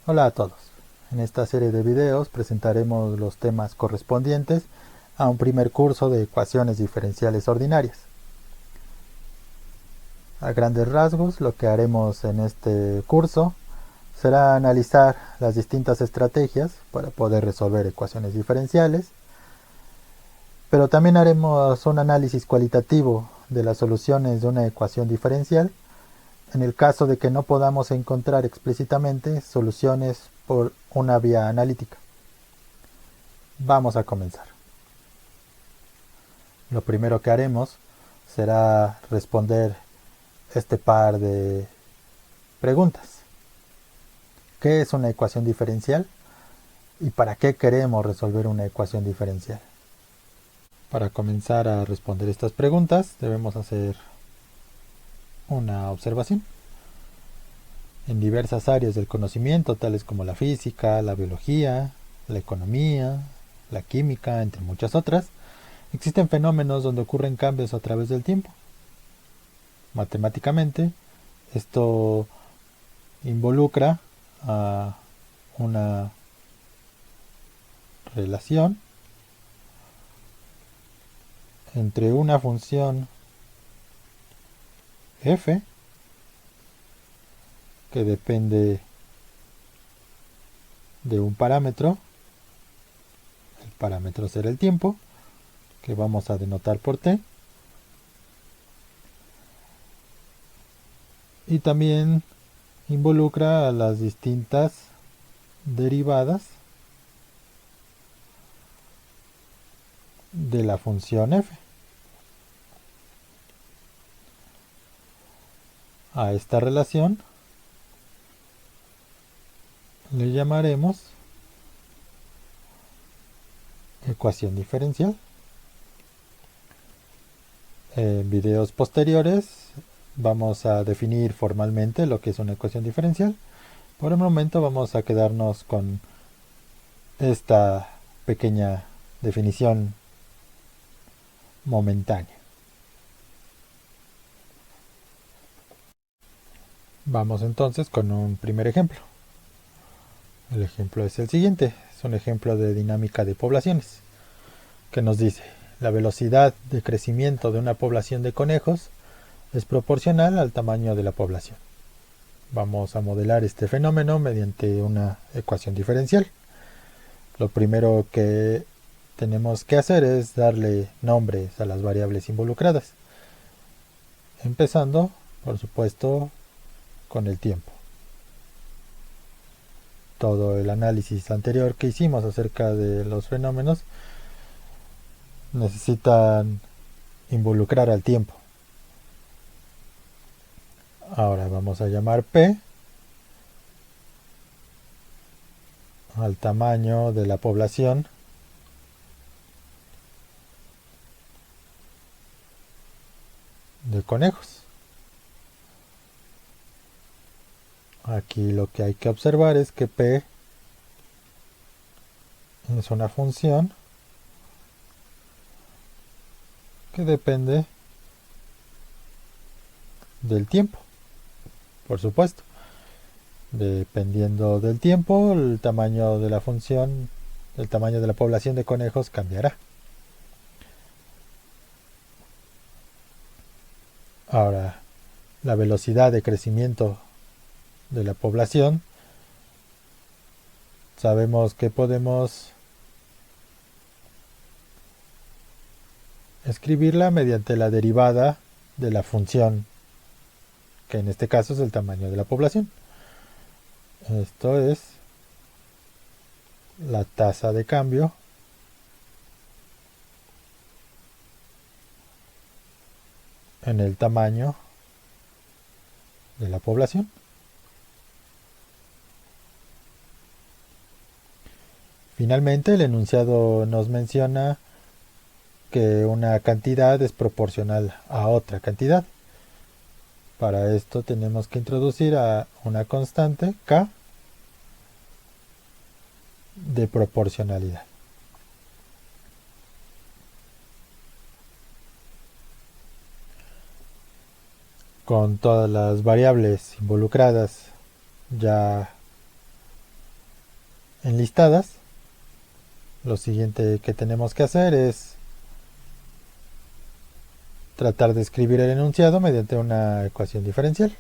Hola a todos. En esta serie de videos presentaremos los temas correspondientes a un primer curso de ecuaciones diferenciales ordinarias. A grandes rasgos, lo que haremos en este curso será analizar las distintas estrategias para poder resolver ecuaciones diferenciales, pero también haremos un análisis cualitativo de las soluciones de una ecuación diferencial en el caso de que no podamos encontrar explícitamente soluciones por una vía analítica. Vamos a comenzar. Lo primero que haremos será responder este par de preguntas. ¿Qué es una ecuación diferencial? ¿Y para qué queremos resolver una ecuación diferencial? Para comenzar a responder estas preguntas debemos hacer una observación. En diversas áreas del conocimiento, tales como la física, la biología, la economía, la química, entre muchas otras, existen fenómenos donde ocurren cambios a través del tiempo. Matemáticamente, esto involucra a una relación entre una función f que depende de un parámetro, el parámetro será el tiempo, que vamos a denotar por t, y también involucra a las distintas derivadas de la función f. A esta relación le llamaremos ecuación diferencial. En videos posteriores vamos a definir formalmente lo que es una ecuación diferencial. Por el momento vamos a quedarnos con esta pequeña definición momentánea. Vamos entonces con un primer ejemplo. El ejemplo es el siguiente. Es un ejemplo de dinámica de poblaciones que nos dice: la velocidad de crecimiento de una población de conejos es proporcional al tamaño de la población. Vamos a modelar este fenómeno mediante una ecuación diferencial. Lo primero que tenemos que hacer es darle nombres a las variables involucradas, empezando, por supuesto, con el tiempo. Todo el análisis anterior que hicimos acerca de los fenómenos necesitan involucrar al tiempo. Ahora vamos a llamar P al tamaño de la población de conejos. Aquí lo que hay que observar es que P es una función que depende del tiempo, por supuesto. Dependiendo del tiempo, el tamaño de la función, el tamaño de la población de conejos cambiará. Ahora, la velocidad de crecimiento de la población, sabemos que podemos escribirla mediante la derivada de la función, que en este caso es el tamaño de la población. Esto es la tasa de cambio en el tamaño de la población. Finalmente, el enunciado nos menciona que una cantidad es proporcional a otra cantidad. Para esto tenemos que introducir a una constante k de proporcionalidad. Con todas las variables involucradas ya enlistadas, lo siguiente que tenemos que hacer es tratar de escribir el enunciado mediante una ecuación diferencial.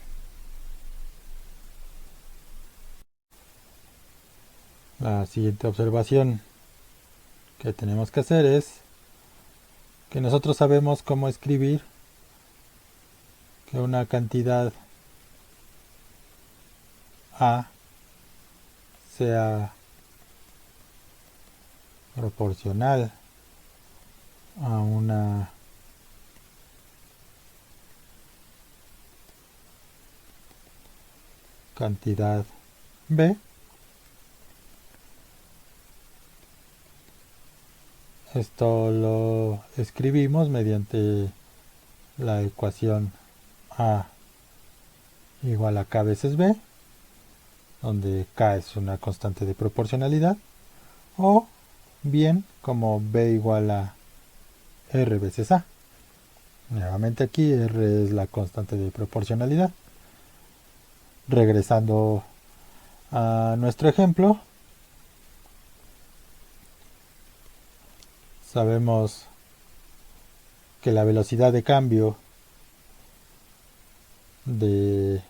La siguiente observación que tenemos que hacer es que nosotros sabemos cómo escribir que una cantidad A sea proporcional a una cantidad B. Esto lo escribimos mediante la ecuación A igual a K veces B, donde K es una constante de proporcionalidad, o bien como B igual a R veces A. Nuevamente aquí R es la constante de proporcionalidad. Regresando a nuestro ejemplo, sabemos que la velocidad de cambio de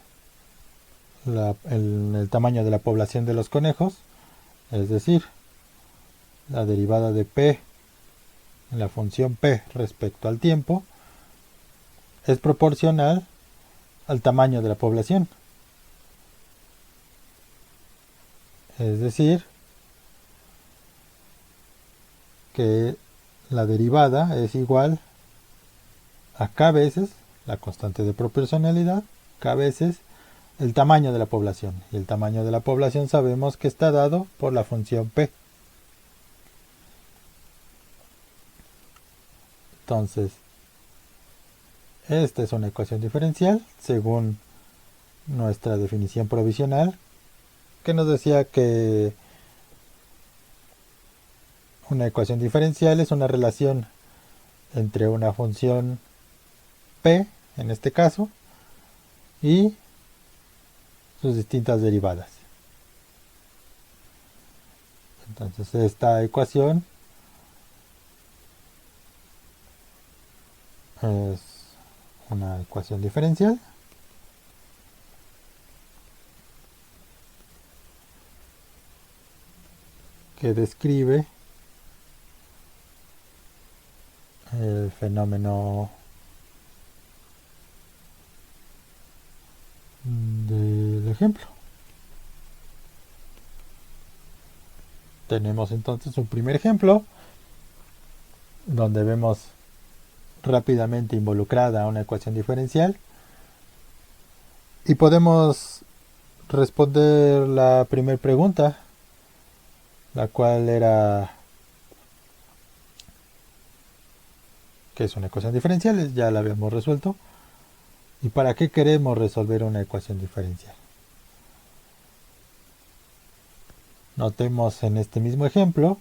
el tamaño de la población de los conejos, es decir, la derivada de P en la función P respecto al tiempo, es proporcional al tamaño de la población. Es decir, que la derivada es igual a K veces la constante de proporcionalidad, K veces el tamaño de la población. Y el tamaño de la población sabemos que está dado por la función P. Entonces, esta es una ecuación diferencial según nuestra definición provisional, que nos decía que una ecuación diferencial es una relación entre una función P, en este caso, y sus distintas derivadas. Entonces esta ecuación es una ecuación diferencial que describe el fenómeno del ejemplo. Tenemos entonces un primer ejemplo donde vemos rápidamente involucrada una ecuación diferencial y podemos responder la primera pregunta, la cual era ¿qué es una ecuación diferencial? Ya la habíamos resuelto. ¿Y para qué queremos resolver una ecuación diferencial? Notemos en este mismo ejemplo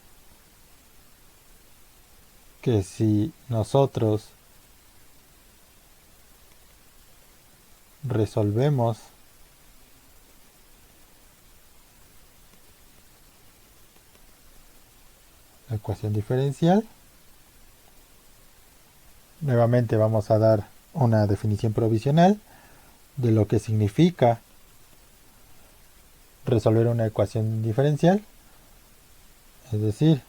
que si nosotros resolvemos la ecuación diferencial, nuevamente vamos a dar una definición provisional de lo que significa resolver una ecuación diferencial. Es decir,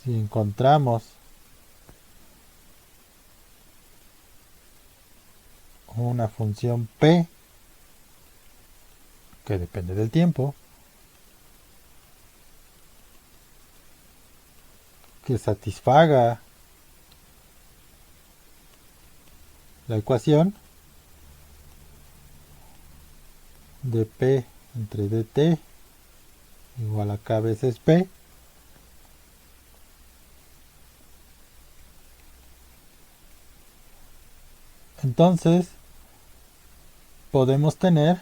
si encontramos una función P que depende del tiempo, que satisfaga la ecuación de P entre dt igual a K veces P, entonces podemos tener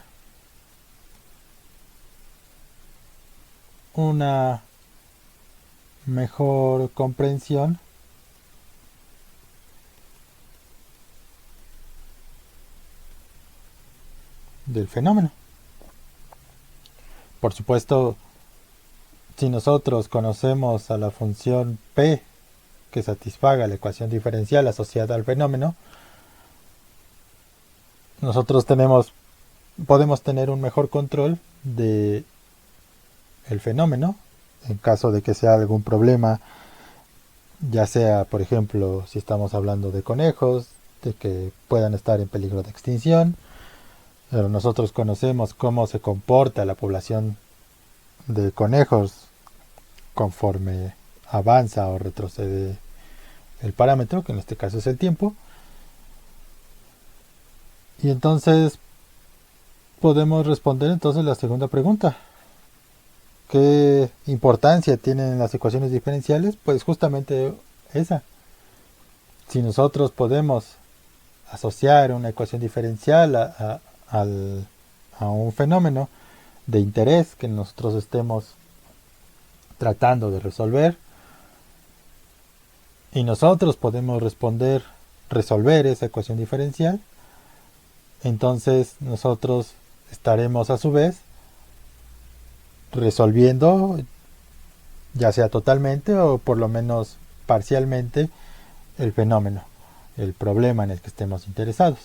una mejor comprensión del fenómeno. Por supuesto, si nosotros conocemos a la función P que satisfaga la ecuación diferencial asociada al fenómeno, nosotros podemos tener un mejor control de el fenómeno en caso de que sea algún problema, ya sea, por ejemplo, si estamos hablando de conejos, de que puedan estar en peligro de extinción, pero nosotros conocemos cómo se comporta la población de conejos conforme avanza o retrocede el parámetro, que en este caso es el tiempo, y entonces podemos responder entonces la segunda pregunta. ¿Qué importancia tienen las ecuaciones diferenciales? Pues justamente esa. Si nosotros podemos asociar una ecuación diferencial a un fenómeno de interés que nosotros estemos tratando de resolver, y nosotros podemos resolver esa ecuación diferencial, entonces nosotros estaremos a su vez resolviendo, ya sea totalmente o por lo menos parcialmente, el fenómeno, el problema en el que estemos interesados.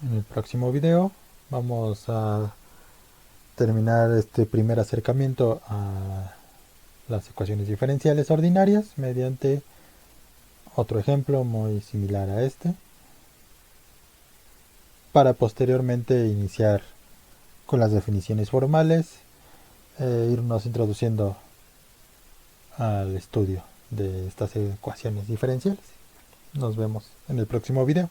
En el próximo video vamos a terminar este primer acercamiento a las ecuaciones diferenciales ordinarias mediante otro ejemplo muy similar a este, para posteriormente iniciar con las definiciones formales e irnos introduciendo al estudio de estas ecuaciones diferenciales. Nos vemos en el próximo video.